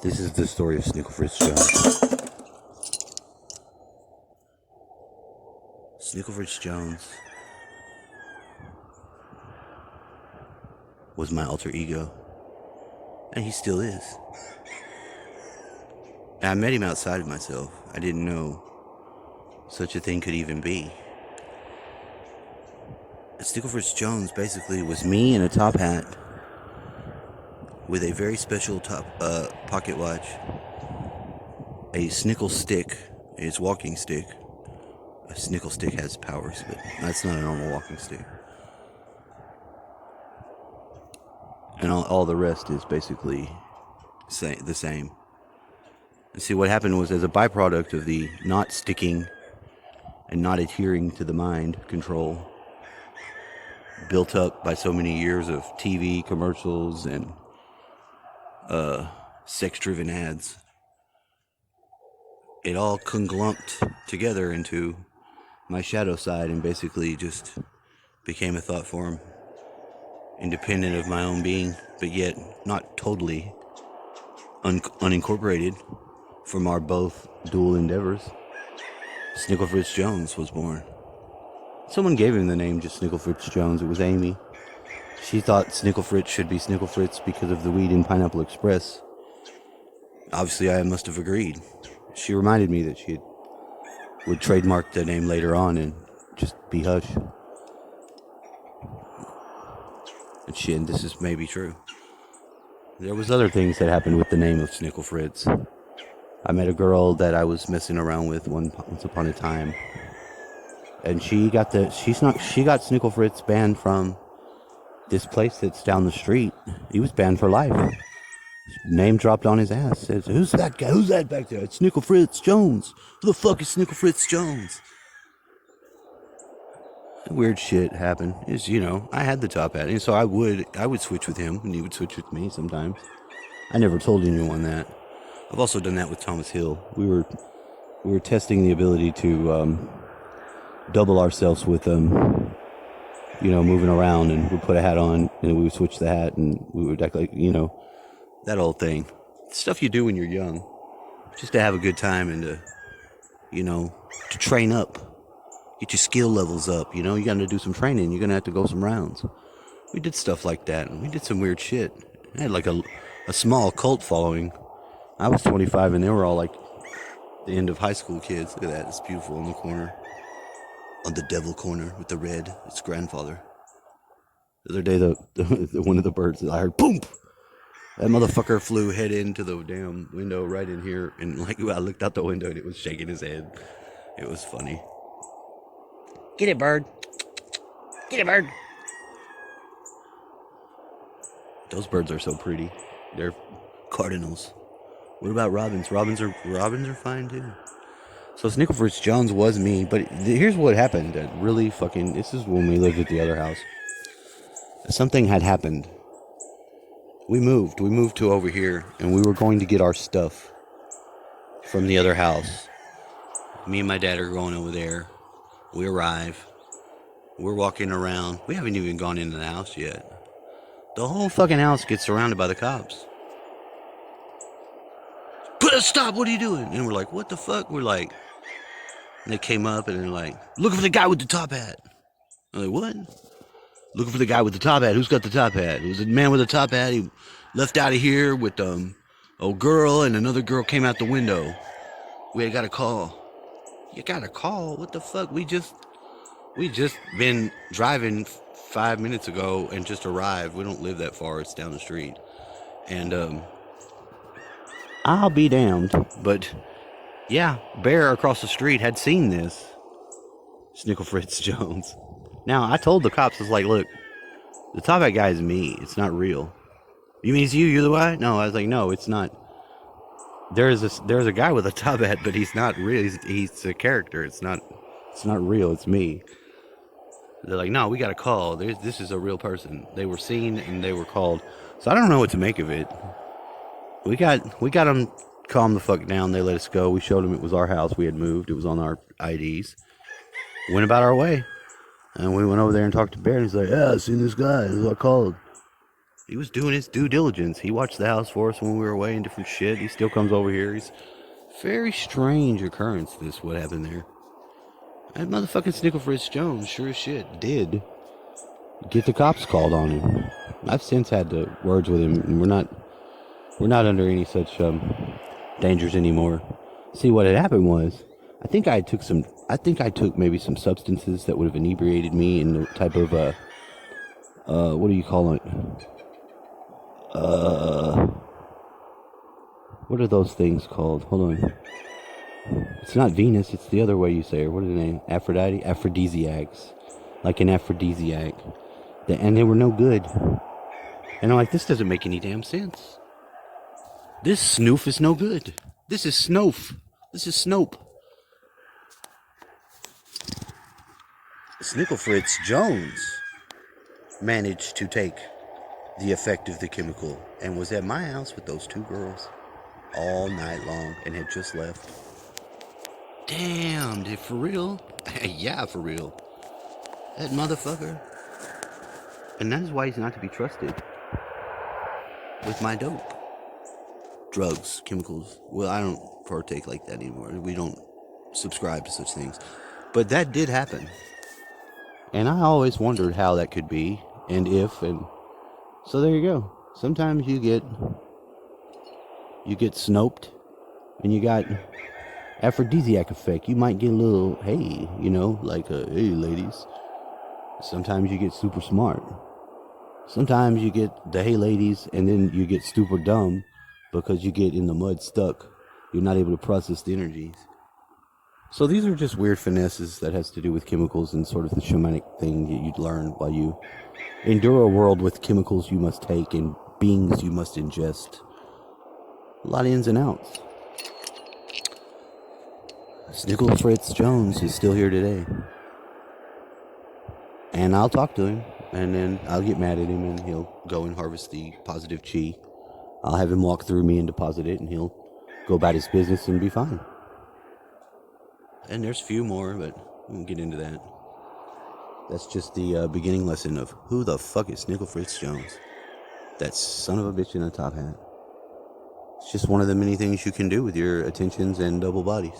This is the story of Snickle Fritz Jones. Snickle Fritz Jones was my alter ego, and he still is. And I met him outside of myself. I didn't know such a thing could even be. Snickle Fritz Jones basically was me in a top hat with a very special pocket watch, a Snickle stick, his walking stick. A Snickle stick has powers, but that's not a normal walking stick. And all the rest is basically the same. And see, what happened was, as a byproduct of the not sticking and not adhering to the mind control built up by so many years of TV commercials and sex-driven ads, it all conglomed together into my shadow side and basically just became a thought form, independent of my own being, but yet not totally unincorporated from our both dual endeavors. Snickle Fritz Jones was born. Someone gave him the name just Snickle Fritz Jones. It was Amy. She thought Snickle Fritz should be Snickle Fritz because of the weed in Pineapple Express. Obviously, I must have agreed. She reminded me that she would trademark the name later on and just be hush. And this is maybe true. There was other things that happened with the name of Snickle Fritz. I met a girl that I was messing around with once upon a time, and she got Snickle Fritz banned from this place that's down the street. He was banned for life. Name dropped on his ass. Says, "Who's that guy? Who's that back there?" "It's Snickle Fritz Jones." "Who the fuck is Snickle Fritz Jones?" Weird shit happened. I had the top hat, and so I would switch with him, and he would switch with me sometimes. I never told anyone that. I've also done that with Thomas Hill. We were testing the ability to double ourselves with moving around, and we'd put a hat on, and we would switch the hat, and we would act like, that old thing. Stuff you do when you're young, just to have a good time and to train up, get your skill levels up. You got to do some training. You're going to have to go some rounds. We did stuff like that, and we did some weird shit. I had like a small cult following. I was 25, and they were all like the end of high school kids. Look at that. It's beautiful in the corner. On the devil corner with the red. It's grandfather. The other day, the one of the birds, I heard boom! That motherfucker flew head into the damn window right in here. And I looked out the window and it was shaking his head. It was funny. Get it, bird. Get it, bird. Those birds are so pretty. They're cardinals. What about robins? Robins are fine too. So Snickle Fritz Jones was me, but here's what happened. This is when we lived at the other house. Something had happened. We moved to over here, and we were going to get our stuff from the other house. Me and my dad are going over there. We arrive. We're walking around. We haven't even gone into the house yet. The whole fucking house gets surrounded by the cops. "Put a stop, what are you doing?" And we're like, "What the fuck?" We're like, and they came up and they're like, "Looking for the guy with the top hat." I'm like, "What?" "Looking for the guy with the top hat. Who's got the top hat?" It was a man with a top hat. He left out of here with a girl, and another girl came out the window. We had got a call. You got a call? What the fuck? We just been driving 5 minutes ago and just arrived. We don't live that far. It's down the street. And I'll be damned, but yeah, Bear across the street had seen this. Snickle Fritz Jones. Now, I told the cops, I was like, "Look, the top hat guy is me. It's not real." "You mean it's you? You're the guy?" No, I was like, "No, it's not. There's a guy with a top hat, but he's not real. He's a character. It's not real. It's me." They're like, "No, we got a call. This is a real person." They were seen and they were called. So I don't know what to make of it. We got them calmed the fuck down. They let us go. We showed them it was our house. We had moved. It was on our IDs. Went about our way. And we went over there and talked to Bear, and he's like, "Yeah, I seen this guy. This is what I called." He was doing his due diligence. He watched the house for us when we were away and different shit. He still comes over here. He's very strange occurrence, this, what happened there. That motherfucking Snickle Fritz Jones, sure as shit, did get the cops called on him. I've since had the words with him, and we're not under any such dangers anymore. See, what had happened was, I think I took maybe some substances that would have inebriated me in the type of what do you call it? What are those things called? Hold on. It's not Venus, it's the other way you say it. What are the name? Aphrodite? Aphrodisiacs. Like an aphrodisiac. And they were no good. And I'm like, this doesn't make any damn sense. This snoof is no good. This is snoof. This is Snope. Snickle Fritz Jones managed to take the effect of the chemical and was at my house with those two girls all night long and had just left. Damn, dude, for real? Yeah, for real. That motherfucker. And that is why he's not to be trusted with my dope. Drugs, chemicals. Well, I don't partake like that anymore. We don't subscribe to such things. But that did happen. And I always wondered how that could be, and if, and so there you go. Sometimes you get snoped, and you got aphrodisiac effect. You might get a little, hey, like, hey, ladies. Sometimes you get super smart. Sometimes you get the hey, ladies, and then you get super dumb because you get in the mud stuck. You're not able to process the energies. So these are just weird finesses that has to do with chemicals and sort of the shamanic thing that you'd learn while you endure a world with chemicals you must take and beings you must ingest. A lot of ins and outs. Snickle Fritz Jones is still here today. And I'll talk to him, and then I'll get mad at him, and he'll go and harvest the positive chi. I'll have him walk through me and deposit it, and he'll go about his business and be fine. And there's a few more, but we won't get into that. That's just the beginning lesson of who the fuck is Snickle Fritz Jones. That son of a bitch in a top hat. It's just one of the many things you can do with your attentions and double bodies.